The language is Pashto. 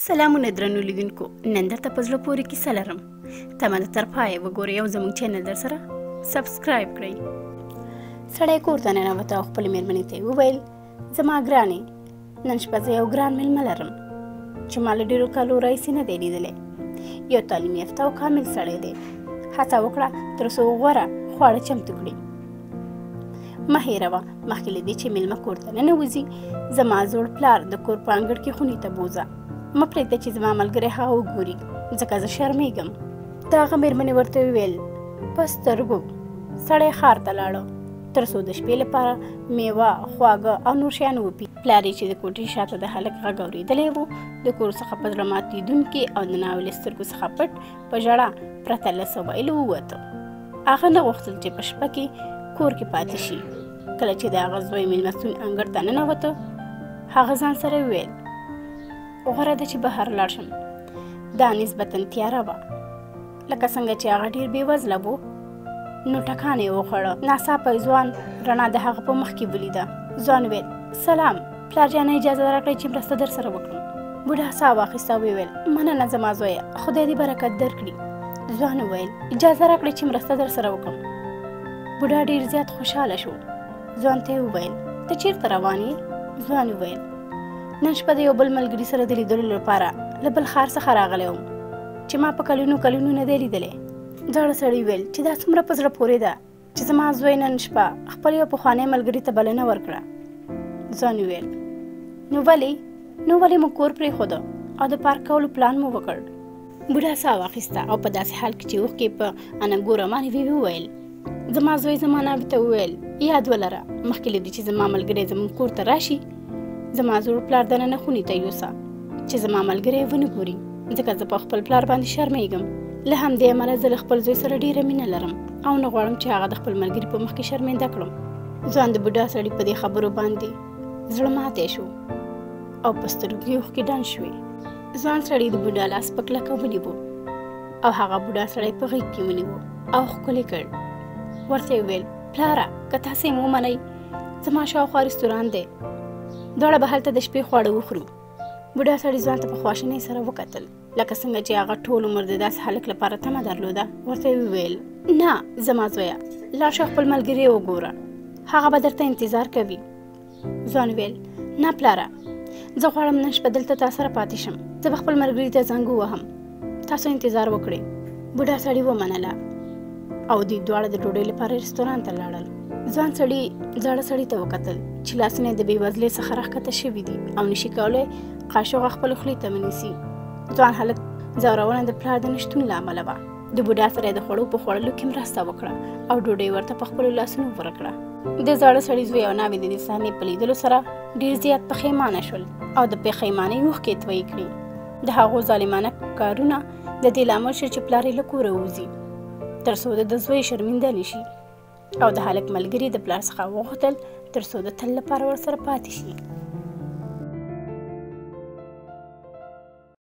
سلامونه درنو لیدونکو، نن درته په زړه پورې کیسه لرم. تمه ده تر پایه وګورئ او زموږ چینل درسره سبسکرایب کړئ. سړی کور ته ننوته او خپلې مېرمنې ته یې وویل: زما ګرانې، نن شپه زه یو ګران مېلمه لرم چې ما له ډېرو کالو راهیسې نه دی لیدلی. یو تعلیم یافته او کامل سړی دی. هڅه وکړه تر څو غوره خواړه چمتو کړي. مه هېروه مخکې له دې چې مېلمه کور ته ننوځي، زما زوړ پلار د کور په انګړ کې خونې ته بوځه. مه پرېږده چې زما ملګری هغه وګوري، ځکه زه شرمېږم. د هغه مېرمنې ورته وویل: په سترګو. سړی ښار ته لاړه تر څو د شپې لپاره میوه، خواږه او نور شیان وپي. پلار یې چې د کوټې شاته د هلک غږ اورېدلی و، د کور څخه په زړه ماتېدونکي او د ناولې سترګو څخه پټ په ژړا پرته له څه ویلو ووته. هغه نه غوښتل چې په شپه کې کور کې پاتې شي. کله چې د هغه زوی مېلمستون انګړ ته ننوته، هغه ځان سره وویل: غوره ده چې بهر لاړ شم. دا نسبتاً تیاره وه. لکه څنګه چې هغه ډېر بېوزله و، نو ټکان یې وخوړه. ناڅاپه ځوان رڼا د هغه په مخ کې ولیده. ځوان وویل: سلام پلار جانه، اجازه راکړئ چې مرسته در سره وکړم. بوډا ساه واخیسته او وویل: مننه زما زویه، خدای دې برکت درکړي. ځوان وویل: اجازه راکړئ چې مرسته در سره وکړم. بوډا ډېر زیات خوشحاله شو. ځوان ته یې وویل: ته چېرته روان یې؟ ځوان وویل: نن شپه د یو بل ملګري سره د لیدلو لپاره له بل ښار څخه راغلی وم چې ما په کلونو نه دی لیدلی. زاړه سړي وویل چې دا څومره په زړه پورې ده چې زما زوی نن شپه خپل یو پخوانی ملګري ته بلنه ورکړه. ځوان وویل: نو ولې مو کور پرېښوده او د پارک کولو پلان مو وکړ؟ بوډا ساه واخیسته او په داسې حال کې چې اوښکې په اننګو روانې وې وویل: زما زوی زما ناوې ته وویل: یاد ولره مخکې له دې چې زما ملګری زموږ کور ته راشي، زما زوړ پلار دننه خونې ته یوسه چې زما ملګری ونه ګوري، ځکه زه په خپل پلار باندې شرمېږم. له همدې امله زه له خپل زوی سره ډېره مینه لرم او نه غواړم چې هغه د خپل ملګري په مخ کې شرمنده کړم. ځوان د بوډا سړي په دې خبرو باندې زړه ماتی شو او په سترګو یې اوښکې ډنډ شوې. ځوان سړي د بوډا لاس په کلکه ونیو او هغه بوډا سړی په غېږ کې ونیو او ښکلی کړ. ورته یې وویل: پلاره، که تاسې مو ومنئ، زما شاوخوا رستوران دی، دواړه به هلته د شپې خواړه وخورو. بوډا سړي ځوان ته په خواشینۍ سره وکتل، لکه څنګه چې هغه ټول عمر د داسې هلک لپاره تمه درلوده. ورته یې وویل: نه زما زویه، لاړ شه خپل ملګري وګوره، هغه به درته انتظار کوي. ځوان وویل: نه پلاره، زه غواړم نن شپه دلته تا سره پاتې شم. زه به خپل ملګري ته زنګ ووهم، تاسو انتظار وکړئ. بوډا سړي ومنله او دوی دواړه د ډوډۍ لپاره رستوران ته لاړل. ځوان سړي زاړه سړي ته وکتل چې لاسونه د بېوزلۍ څخه راښکته شوي دي او نشي کولی قاشوغه خپلو خولې ته ونیسي. ځوان هلک ځورونه د پلار د نشتون له امله وه. د بوډا سره د خوړو په خوړلو کې مرسته وکړه او ډوډۍ ورته په خپلو لاسونو ورکړه. د زاړه سړي زوی او ناوې د دې صحنې په لیدلو سره ډېر زیات پښیمانه شول او د پښیمانۍ اوښکې یې تویې کړې. د هغو ظالمانه کارونه د دې لامل شو چې پلار یې له کوره ووځي تر څو د زوی شرمنده نه شي، او د هلک ملګري د پلار څخه وغوښتل تر څو د تل لپاره ورسره پاتې شي.